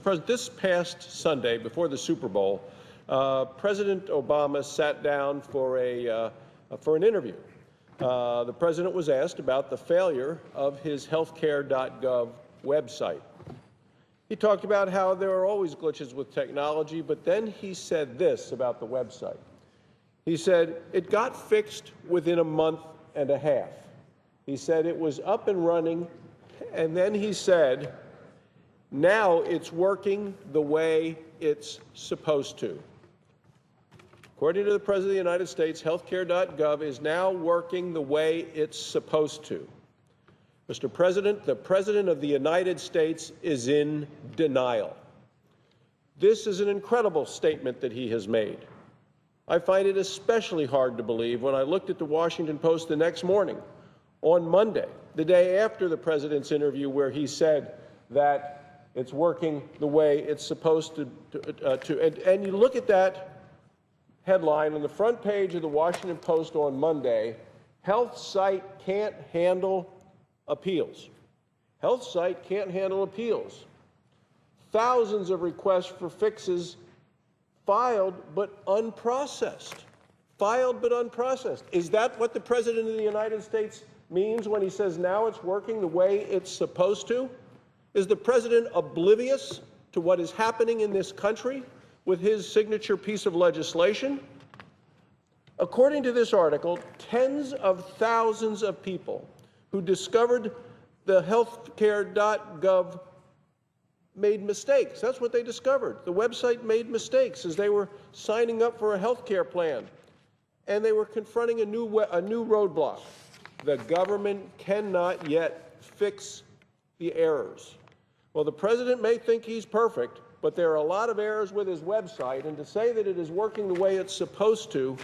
President, this past Sunday, before the Super Bowl, President Obama sat down for an interview. The president was asked about the failure of his healthcare.gov website. He talked about how there are always glitches with technology, but then he said this about the website. He said, it got fixed within a month and a half. He said it was up and running, and then he said, now it's working the way it's supposed to. According to the President of the United States, healthcare.gov is now working the way it's supposed to. Mr. President, the President of the United States is in denial. This is an incredible statement that he has made. I find it especially hard to believe when I looked at the Washington Post the next morning, on Monday, the day after the President's interview, where he said that it's working the way it's supposed to. And you look at that headline on the front page of the Washington Post on Monday, health site can't handle appeals. Health site can't handle appeals. Thousands of requests for fixes filed but unprocessed. Filed but unprocessed. Is that what the President of the United States means when he says now it's working the way it's supposed to? Is the President oblivious to what is happening in this country with his signature piece of legislation? According to this article, tens of thousands of people who discovered the healthcare.gov made mistakes. That's what they discovered. The website made mistakes as they were signing up for a health care plan, and they were confronting a new roadblock. The government cannot yet fix the errors. Well, the President may think he's perfect, but there are a lot of errors with his website, and to say that it is working the way it's supposed to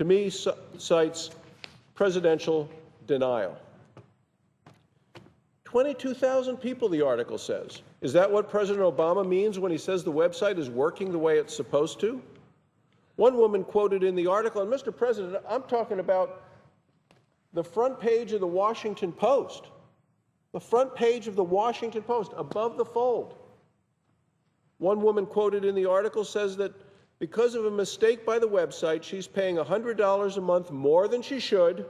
me, cites presidential denial. 22,000 people, the article says. Is that what President Obama means when he says the website is working the way it's supposed to? One woman quoted in the article, and Mr. President, I'm talking about the front page of the Washington Post. The front page of the Washington Post, above the fold. One woman quoted in the article says that because of a mistake by the website, she's paying $100 a month more than she should.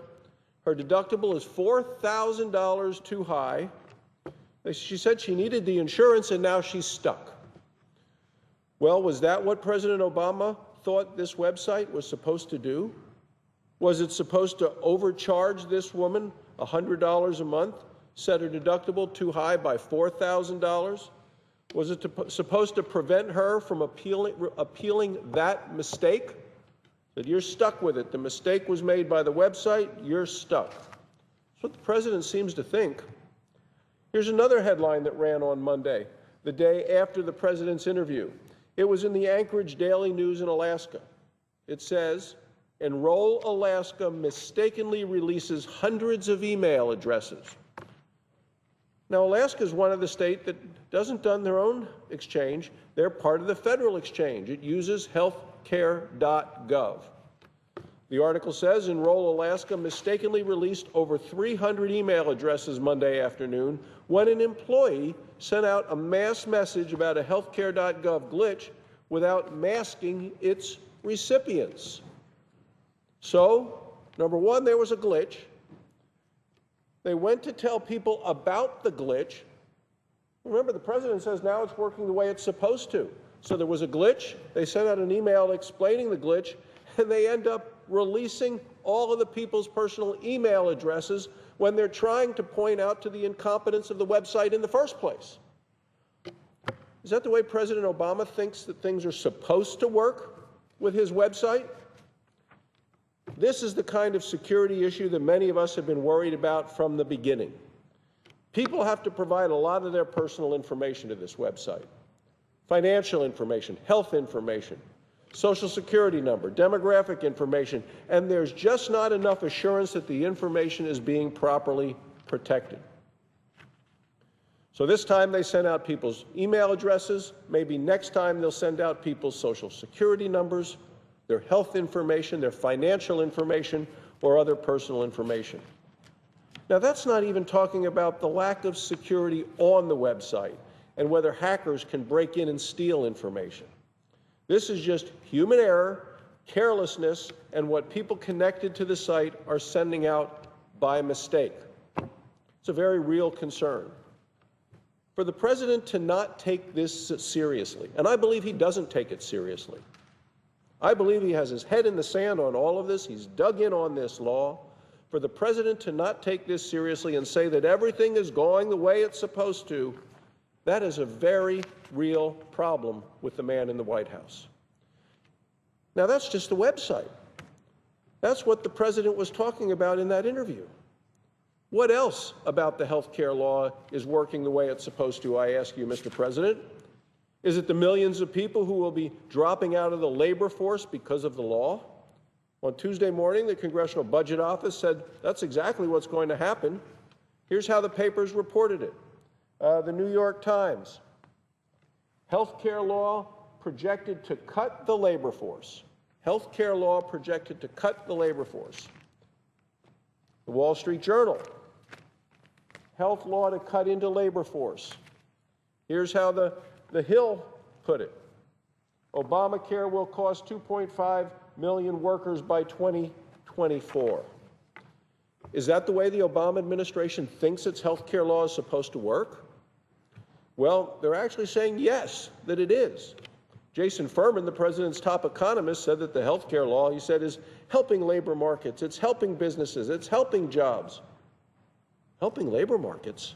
Her deductible is $4,000 too high. She said she needed the insurance, and now she's stuck. Well, was that what President Obama thought this website was supposed to do? Was it supposed to overcharge this woman $100 a month, set her deductible too high by $4,000? Was it supposed to prevent her from appealing that mistake? That you're stuck with it. The mistake was made by the website, you're stuck. That's what the President seems to think. Here's another headline that ran on Monday, the day after the President's interview. It was in the Anchorage Daily News in Alaska. It says, Enroll Alaska mistakenly releases hundreds of email addresses. Now, Alaska is one of the states that doesn't done their own exchange. They're part of the federal exchange. It uses healthcare.gov. The article says, Enroll Alaska mistakenly released over 300 email addresses Monday afternoon when an employee sent out a mass message about a healthcare.gov glitch without masking its recipients. So, number one, there was a glitch. They went to tell people about the glitch. Remember, the President says now it's working the way it's supposed to. So there was a glitch. They sent out an email explaining the glitch, and they end up releasing all of the people's personal email addresses when they're trying to point out to the incompetence of the website in the first place. Is that the way President Obama thinks that things are supposed to work with his website? This is the kind of security issue that many of us have been worried about from the beginning. People have to provide a lot of their personal information to this website. Financial information, health information, Social Security number, demographic information, and there's just not enough assurance that the information is being properly protected. So this time they sent out people's email addresses. Maybe next time they'll send out people's Social Security numbers, their health information, their financial information, or other personal information. Now, that's not even talking about the lack of security on the website. and whether hackers can break in and steal information. This is just human error, carelessness, and what people connected to the site are sending out by mistake. It's a very real concern. For the president to not take this seriously, and I believe he doesn't take it seriously. I believe he has his head in the sand on all of this. He's dug in on this law. For the president to not take this seriously and say that everything is going the way it's supposed to, that is a very real problem with the man in the White House. Now, that's just the website. That's what the president was talking about in that interview. What else about the health care law is working the way it's supposed to, I ask you, Mr. President? Is it the millions of people who will be dropping out of the labor force because of the law? On Tuesday morning, the Congressional Budget Office said that's exactly what's going to happen. Here's how the papers reported it. The New York Times, health care law projected to cut the labor force. Health care law projected to cut the labor force. The Wall Street Journal, health law to cut into labor force. Here's how the Hill put it. Obamacare will cost 2.5 million workers by 2024. Is that the way the Obama administration thinks its health care law is supposed to work? Well, they're actually saying yes, that it is. Jason Furman, the president's top economist, said that the health care law, he said, is helping labor markets, it's helping businesses, it's helping jobs. Helping labor markets?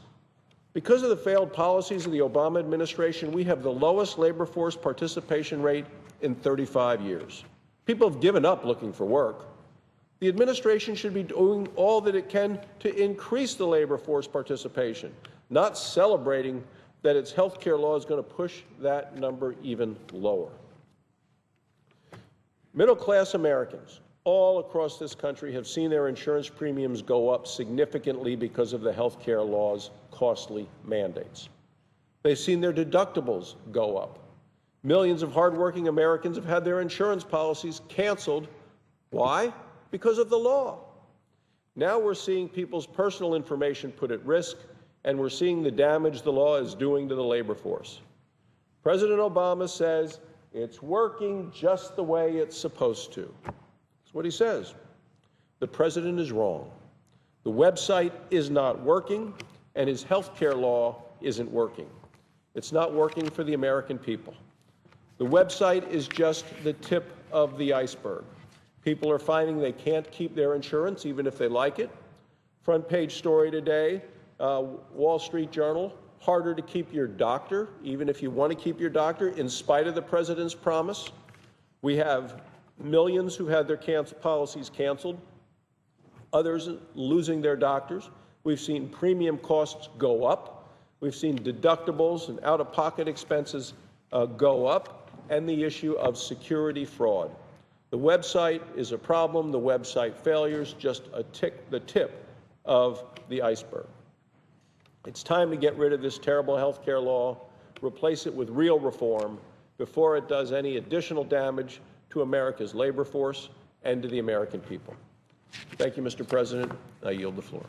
Because of the failed policies of the Obama administration, we have the lowest labor force participation rate in 35 years. People have given up looking for work. The administration should be doing all that it can to increase the labor force participation, not celebrating that its health care law is going to push that number even lower. Middle-class Americans all across this country have seen their insurance premiums go up significantly because of the health care law's costly mandates. They've seen their deductibles go up. Millions of hardworking Americans have had their insurance policies canceled. Why? Because of the law. Now we're seeing people's personal information put at risk, and we're seeing the damage the law is doing to the labor force. President Obama says it's working just the way it's supposed to. That's what he says. The president is wrong. The website is not working, and his health care law isn't working. It's not working for the American people. The website is just the tip of the iceberg. People are finding they can't keep their insurance even if they like it. Front page story today, Wall Street Journal, harder to keep your doctor, even if you want to keep your doctor, in spite of the president's promise. We have millions who had their policies canceled, others losing their doctors. We've seen premium costs go up. We've seen deductibles and out-of-pocket expenses go up, and the issue of security fraud. The website is a problem. The website failures just the tip of the iceberg. It's time to get rid of this terrible health care law, replace it with real reform before it does any additional damage to America's labor force and to the American people. Thank you, Mr. President. I yield the floor.